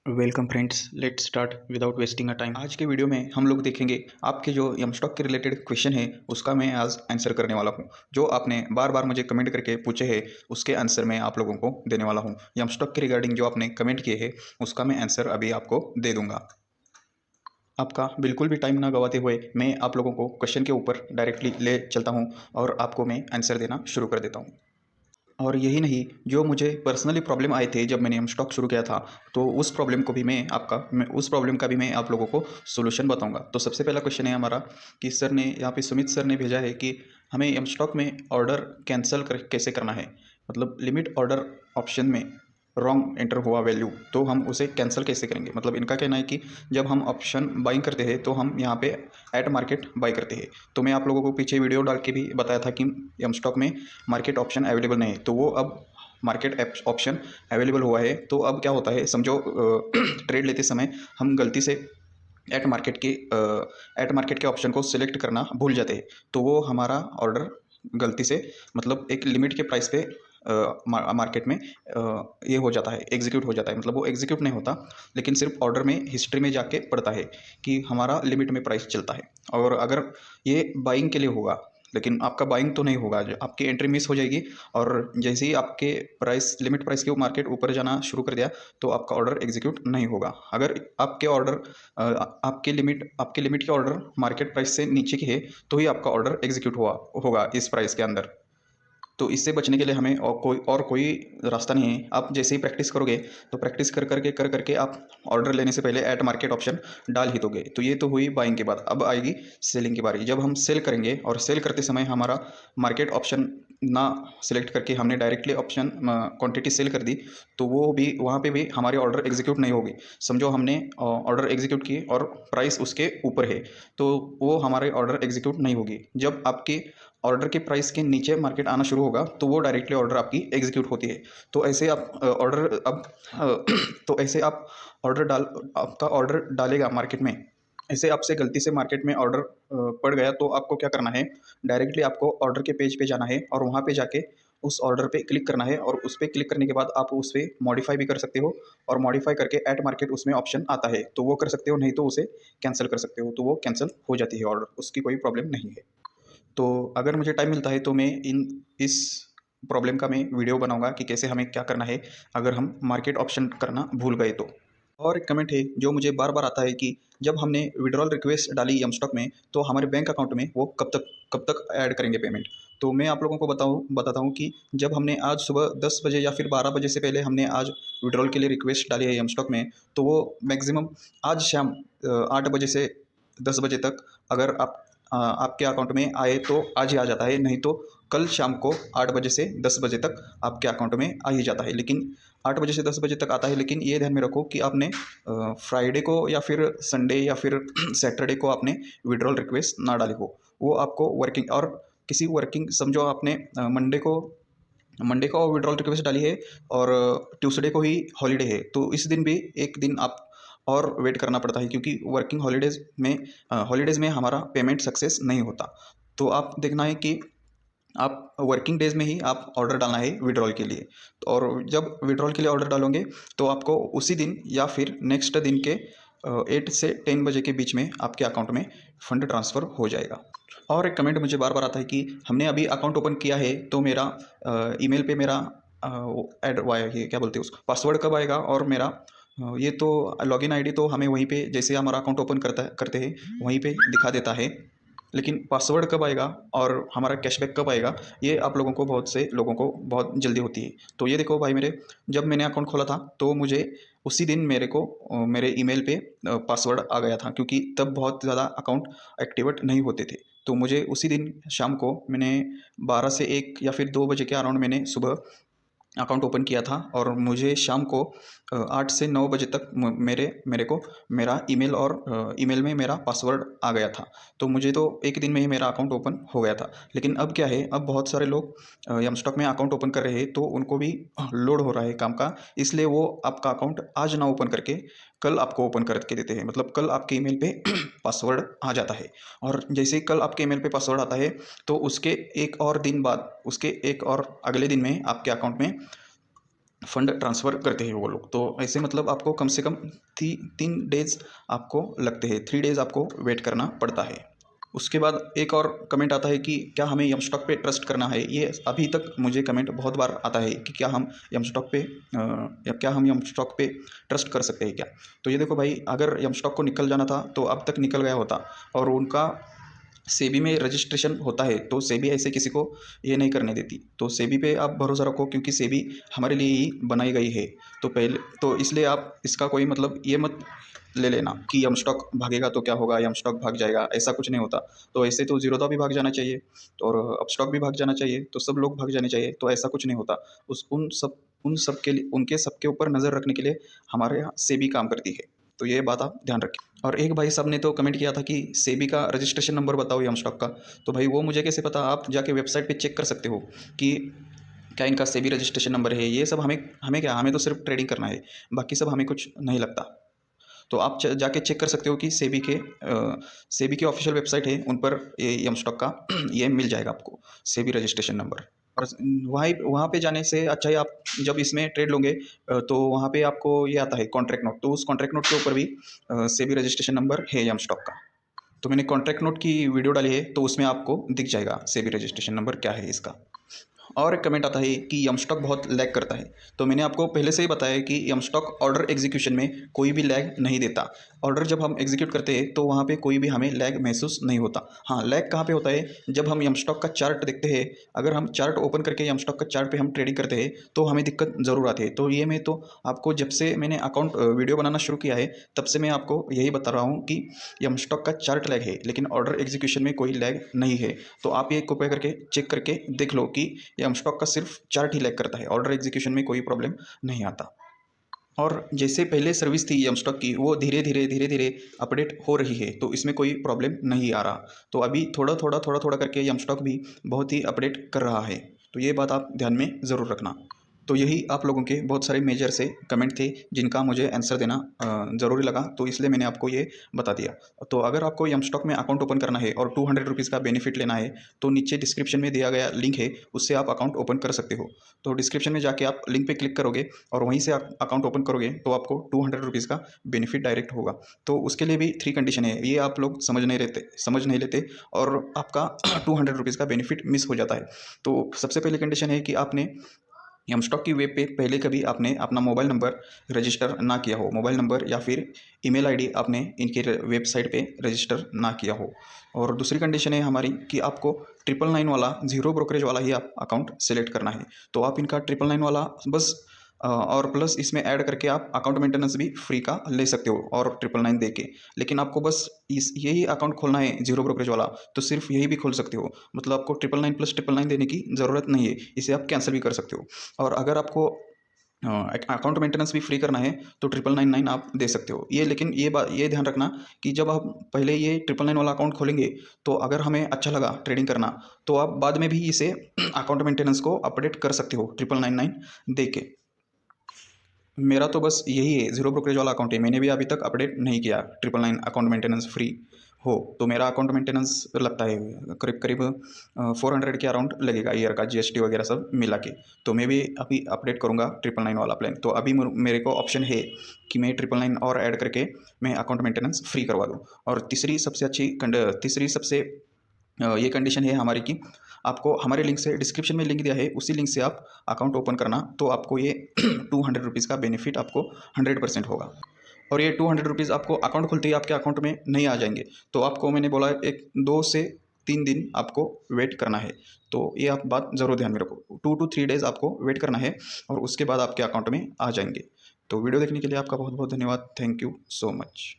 Welcome friends, let's start without wasting a time. आज के video में हम लोग देखेंगे आपके जो यम स्टॉक के रिलेटेड क्वेश्चन है उसका मैं आज आंसर करने वाला हूं। जो आपने बार बार मुझे कमेंट करके पूछे हैं उसके आंसर मैं आप लोगों को देने वाला हूं। यम स्टॉक के रिगार्डिंग जो आपने कमेंट किए हैं उसका मैं आंसर अभी आपको दे दूंगा। आपका बिल्कुल भी टाइम ना गवाते हुए मैं आप लोगों को क्वेश्चन के ऊपर डायरेक्टली ले चलता हूँ और आपको मैं आंसर देना शुरू कर देता हूँ। और यही नहीं, जो मुझे पर्सनली प्रॉब्लम आए थे जब मैंने स्टॉक शुरू किया था, तो उस प्रॉब्लम को भी मैं उस प्रॉब्लम का भी मैं आप लोगों को सॉल्यूशन बताऊंगा। तो सबसे पहला क्वेश्चन है हमारा कि सर ने यहाँ पे सुमित सर ने भेजा है कि हमें एम स्टॉक में ऑर्डर कैंसिल कैसे करना है। मतलब लिमिट ऑर्डर ऑप्शन में रॉन्ग एंटर हुआ वैल्यू, तो हम उसे कैंसिल कैसे करेंगे। मतलब इनका कहना है कि जब हम ऑप्शन बाइंग करते हैं तो हम यहाँ पे एट मार्केट बाई करते हैं। तो मैं आप लोगों को पीछे वीडियो डाल के भी बताया था कि एम स्टॉक में मार्केट ऑप्शन अवेलेबल नहीं है, तो वो अब मार्केट ऑप्शन अवेलेबल हुआ है। तो अब क्या होता है, समझो ट्रेड लेते समय हम गलती से एट मार्केट के ऑप्शन को सिलेक्ट करना भूल जाते हैं, तो वो हमारा ऑर्डर गलती से मतलब एक लिमिट के प्राइस पे मार्केट में ये हो जाता है, एग्जीक्यूट हो जाता है। मतलब वो एग्जीक्यूट नहीं होता, लेकिन सिर्फ ऑर्डर में हिस्ट्री में जाके पड़ता है कि हमारा लिमिट में प्राइस चलता है। और अगर ये बाइंग के लिए होगा, लेकिन आपका बाइंग तो नहीं होगा, जो आपकी एंट्री मिस हो जाएगी। और जैसे ही आपके प्राइस लिमिट प्राइस के मार्केट ऊपर जाना शुरू कर दिया तो आपका ऑर्डर एग्जीक्यूट नहीं होगा। अगर आपके ऑर्डर आपके लिमिट के ऑर्डर मार्केट प्राइस से नीचे की है तो ही आपका ऑर्डर एग्जीक्यूट हुआ होगा इस प्राइस के अंदर। तो इससे बचने के लिए हमें और कोई रास्ता नहीं है। आप जैसे ही प्रैक्टिस करोगे तो प्रैक्टिस कर करके आप ऑर्डर लेने से पहले एट मार्केट ऑप्शन डाल ही दोगे। तो ये तो हुई बाइंग के बाद। अब आएगी सेलिंग की बारी। जब हम सेल करेंगे और सेल करते समय हमारा मार्केट ऑप्शन ना सिलेक्ट करके हमने डायरेक्टली ऑप्शन क्वांटिटी सेल कर दी, तो वो भी वहाँ पे भी हमारी ऑर्डर एग्जीक्यूट नहीं होगी। समझो हमने ऑर्डर एग्जीक्यूट की और प्राइस उसके ऊपर है, तो वो हमारे ऑर्डर एग्जीक्यूट नहीं होगी। जब आपकी ऑर्डर के प्राइस के नीचे मार्केट आना शुरू होगा तो वो डायरेक्टली ऑर्डर आपकी एग्जीक्यूट होती है। तो ऐसे आप ऑर्डर अब तो ऐसे आप ऑर्डर डाल आपका ऑर्डर डालेगा मार्केट में। ऐसे आपसे गलती से मार्केट में ऑर्डर पड़ गया तो आपको क्या करना है, डायरेक्टली आपको ऑर्डर के पेज पे जाना है और वहाँ पे जाके उस ऑर्डर पे क्लिक करना है। और उस पर क्लिक करने के बाद आप उस पर मॉडिफाई भी कर सकते हो, और मॉडिफाई करके एट मार्केट उसमें ऑप्शन आता है तो वो कर सकते हो, नहीं तो उसे कैंसिल कर सकते हो। तो वो कैंसिल हो जाती है ऑर्डर, उसकी कोई प्रॉब्लम नहीं है। तो अगर मुझे टाइम मिलता है तो मैं इस प्रॉब्लम का मैं वीडियो बनाऊंगा कि कैसे हमें क्या करना है अगर हम मार्केट ऑप्शन करना भूल गए तो। और एक कमेंट है जो मुझे बार बार आता है कि जब हमने विड्रॉल रिक्वेस्ट डाली यम स्टॉक में तो हमारे बैंक अकाउंट में वो कब तक ऐड करेंगे पेमेंट। तो मैं आप लोगों को बताता हूँ कि जब हमने आज सुबह 10 बजे या फिर 12 बजे से पहले हमने आज विड्रॉल के लिए रिक्वेस्ट डाली है यम स्टॉक में, तो वो मैक्सिमम आज शाम 8 बजे से 10 बजे तक अगर आपके अकाउंट में आए तो आज ही आ जाता है, नहीं तो कल शाम को 8 बजे से 10 बजे तक आपके अकाउंट में आ ही जाता है। लेकिन 8 बजे से 10 बजे तक आता है, लेकिन ये ध्यान में रखो कि आपने फ्राइडे को या फिर संडे या फिर सैटरडे को आपने विड्रॉल रिक्वेस्ट ना डाली हो। वो आपको वर्किंग और किसी वर्किंग, समझो आपने मंडे को विड्रॉल रिक्वेस्ट डाली है और ट्यूसडे को ही हॉलीडे है, तो इस दिन भी एक दिन आप और वेट करना पड़ता है, क्योंकि वर्किंग हॉलीडेज़ में हमारा पेमेंट सक्सेस नहीं होता। तो आप देखना है कि आप वर्किंग डेज में ही आप ऑर्डर डालना है विड्रॉल के लिए। और जब विड्रॉल के लिए ऑर्डर डालोगे तो आपको उसी दिन या फिर नेक्स्ट दिन के 8 से 10 बजे के बीच में आपके अकाउंट में फंड ट्रांसफ़र हो जाएगा। और एक कमेंट मुझे बार बार आता है कि हमने अभी अकाउंट ओपन किया है तो मेरा ईमेल पे मेरा ऐड वाया, ये क्या बोलते हैं उसको, पासवर्ड कब आएगा। और मेरा ये तो लॉगिन आईडी तो हमें वहीं पे जैसे हमारा अकाउंट ओपन करते हैं वहीं पे दिखा देता है, लेकिन पासवर्ड कब आएगा और हमारा कैशबैक कब आएगा ये आप लोगों को, बहुत से लोगों को बहुत जल्दी होती है। तो ये देखो भाई मेरे, जब मैंने अकाउंट खोला था तो मुझे उसी दिन मेरे ईमेल पे पासवर्ड आ गया था, क्योंकि तब बहुत ज़्यादा अकाउंट एक्टिवेट नहीं होते थे। तो मुझे उसी दिन शाम को मैंने 12 से 1 या फिर 2 बजे के अराउंड मैंने सुबह अकाउंट ओपन किया था, और मुझे शाम को 8 से 9 बजे तक मेरे मेरे को मेरा ईमेल और ईमेल में मेरा पासवर्ड आ गया था। तो मुझे तो एक दिन में ही मेरा अकाउंट ओपन हो गया था। लेकिन अब क्या है, अब बहुत सारे लोग यम स्टॉक में अकाउंट ओपन कर रहे हैं तो उनको भी लोड हो रहा है काम का, इसलिए वो आपका अकाउंट आज ना ओपन करके कल आपको ओपन करके देते हैं। मतलब कल आपके ईमेल पे पासवर्ड आ जाता है, और जैसे ही कल आपके ईमेल पे पासवर्ड आता है तो उसके एक और दिन बाद, उसके एक और अगले दिन में आपके अकाउंट में फंड ट्रांसफ़र करते हैं वो लोग। तो ऐसे मतलब आपको कम से कम 3 डेज़ आपको लगते हैं, 3 डेज़ आपको वेट करना पड़ता है। उसके बाद एक और कमेंट आता है कि क्या हमें यम स्टॉक पे ट्रस्ट करना है? ये अभी तक मुझे कमेंट बहुत बार आता है कि क्या हम यम स्टॉक पे या क्या हम यम स्टॉक पे ट्रस्ट कर सकते हैं क्या? तो ये देखो भाई, अगर यम स्टॉक को निकल जाना था तो अब तक निकल गया होता, और उनका सेबी में रजिस्ट्रेशन होता है, तो सेबी ऐसे किसी को ये नहीं करने देती। तो सेबी पे आप भरोसा रखो, क्योंकि सेबी हमारे लिए ही बनाई गई है। तो पहले तो इसलिए आप इसका कोई मतलब ये मत ले लेना कि यम स्टॉक भागेगा तो क्या होगा, यम स्टॉक भाग जाएगा, ऐसा कुछ नहीं होता। तो ऐसे तो जीरोधा भी भाग जाना चाहिए और अपस्टॉक भी भाग जाना चाहिए, तो सब लोग भाग जाने चाहिए, तो ऐसा कुछ नहीं होता। उन सब के लिए, उनके सबके ऊपर नज़र रखने के लिए हमारे यहाँ सेबी काम करती है। तो ये बात आप ध्यान रखें। और एक भाई साहब ने तो कमेंट किया था कि सेबी का रजिस्ट्रेशन नंबर बताओ यम स्टॉक का। तो भाई वो मुझे कैसे पता? आप जाके वेबसाइट पे चेक कर सकते हो कि क्या इनका सेबी रजिस्ट्रेशन नंबर है। ये सब हमें हमें क्या, हमें तो सिर्फ ट्रेडिंग करना है, बाकी सब हमें कुछ नहीं लगता। तो आप जाके चेक कर सकते हो कि सेबी के ऑफिशियल वेबसाइट है, उन पर ये यम स्टॉक का ये मिल जाएगा आपको, सेबी रजिस्ट्रेशन नंबर। और वहाँ वहाँ पे जाने से अच्छा है, आप जब इसमें ट्रेड लोगे तो वहाँ पे आपको ये आता है कॉन्ट्रैक्ट नोट, तो उस कॉन्ट्रैक्ट नोट के ऊपर भी सेबी रजिस्ट्रेशन नंबर है यम स्टॉक का। तो मैंने कॉन्ट्रैक्ट नोट की वीडियो डाली है, तो उसमें आपको दिख जाएगा सेबी रजिस्ट्रेशन नंबर क्या है इसका। और एक कमेंट आता है कि यम स्टॉक बहुत लैग करता है। तो मैंने आपको पहले से ही बताया कि यम स्टॉक ऑर्डर एग्जीक्यूशन में कोई भी लैग नहीं देता। ऑर्डर जब हम एग्जीक्यूट करते हैं तो वहाँ पे कोई भी हमें लैग महसूस नहीं होता। हाँ, लैग कहाँ पे होता है? जब हम यम स्टॉक का चार्ट देखते हैं, अगर हम चार्ट ओपन करके यम स्टॉक का चार्ट पे हम ट्रेडिंग करते हैं तो हमें दिक्कत ज़रूर आती है। तो ये मैं तो आपको जब से मैंने अकाउंट वीडियो बनाना शुरू किया है, तब से मैं आपको यही बता रहा हूँ कि यम स्टॉक का चार्ट लैग है, लेकिन ऑर्डर एग्जीक्यूशन में कोई लैग नहीं है। तो आप ये कृपया करके चेक करके देख लो कि यम स्टॉक का सिर्फ चार्ट ही लैग करता है, ऑर्डर एग्जीक्यूशन में कोई प्रॉब्लम नहीं आता। और जैसे पहले सर्विस थी यम स्टॉक की, वो धीरे धीरे धीरे धीरे अपडेट हो रही है, तो इसमें कोई प्रॉब्लम नहीं आ रहा। तो अभी थोड़ा थोड़ा करके यम स्टॉक भी बहुत ही अपडेट कर रहा है। तो ये बात आप ध्यान में ज़रूर रखना। तो यही आप लोगों के बहुत सारे मेजर से कमेंट थे जिनका मुझे आंसर देना ज़रूरी लगा, तो इसलिए मैंने आपको ये बता दिया। तो अगर आपको यम स्टॉक में अकाउंट ओपन करना है और 200 रुपीज़ का बेनिफिट लेना है, तो नीचे डिस्क्रिप्शन में दिया गया लिंक है, उससे आप अकाउंट ओपन कर सकते हो। तो डिस्क्रिप्शन में जाके आप लिंक पे क्लिक करोगे और वहीं से आप अकाउंट ओपन करोगे, तो आपको 200 रुपीज़ का बेनिफिट डायरेक्ट होगा। तो उसके लिए भी 3 कंडीशन है, ये आप लोग समझ नहीं लेते और आपका 200 रुपीज़ का बेनिफिट मिस हो जाता है। तो सबसे पहली कंडीशन है कि आपने यम स्टॉक की वेब पे पहले कभी आपने अपना मोबाइल नंबर रजिस्टर ना किया हो, मोबाइल नंबर या फिर ईमेल आईडी आपने इनके वेबसाइट पे रजिस्टर ना किया हो। और दूसरी कंडीशन है हमारी कि आपको 999 वाला ज़ीरो ब्रोकरेज वाला ही आप अकाउंट सेलेक्ट करना है। तो आप इनका 999 वाला बस और प्लस इसमें ऐड करके आप अकाउंट मेंटेनेंस भी फ्री का ले सकते हो और 999 दे के। लेकिन आपको बस इस यही अकाउंट खोलना है ज़ीरो ब्रोकरेज वाला, तो सिर्फ यही भी खोल सकते हो। मतलब आपको 999 प्लस 999 देने की ज़रूरत नहीं है, इसे आप कैंसिल भी कर सकते हो। और अगर आपको अकाउंट मेंटेनेंस भी फ्री करना है तो 999 आप दे सकते हो। ये लेकिन ये ध्यान रखना कि जब आप पहले ये 999 वाला अकाउंट खोलेंगे, तो अगर हमें अच्छा लगा ट्रेडिंग करना, तो आप बाद में भी इसे अकाउंट मेंटेनेंस को अपडेट कर सकते हो 999 दे के। मेरा तो बस यही है, ज़ीरो ब्रोकरेज वाला अकाउंट है, मैंने भी अभी तक अपडेट नहीं किया 999 अकाउंट मेंटेनेंस फ्री हो। तो मेरा अकाउंट मेंटेनेंस लगता है करीब करीब 400 के अराउंड लगेगा ईयर का, जीएसटी वगैरह सब मिला के। तो मैं भी अभी अपडेट करूँगा 999 वाला प्लान। तो अभी मेरे को ऑप्शन है कि मैं 999 और ऐड करके मैं अकाउंट मेंटेनेंस फ्री करवा दूँ। और तीसरी सबसे ये कंडीशन है हमारी कि आपको हमारे लिंक से, डिस्क्रिप्शन में लिंक दिया है, उसी लिंक से आप अकाउंट ओपन करना, तो आपको ये 200 रुपीज़ का बेनिफिट आपको 100% होगा। और ये 200 रुपीज़ आपको अकाउंट खुलते ही आपके अकाउंट में नहीं आ जाएंगे। तो आपको मैंने बोला एक 2 से 3 दिन आपको वेट करना है। तो ये आप बात ज़रूर ध्यान में रखो, 2 to 3 डेज़ आपको वेट करना है और उसके बाद आपके अकाउंट में आ जाएंगे। तो वीडियो देखने के लिए आपका बहुत बहुत धन्यवाद। Thank you so much.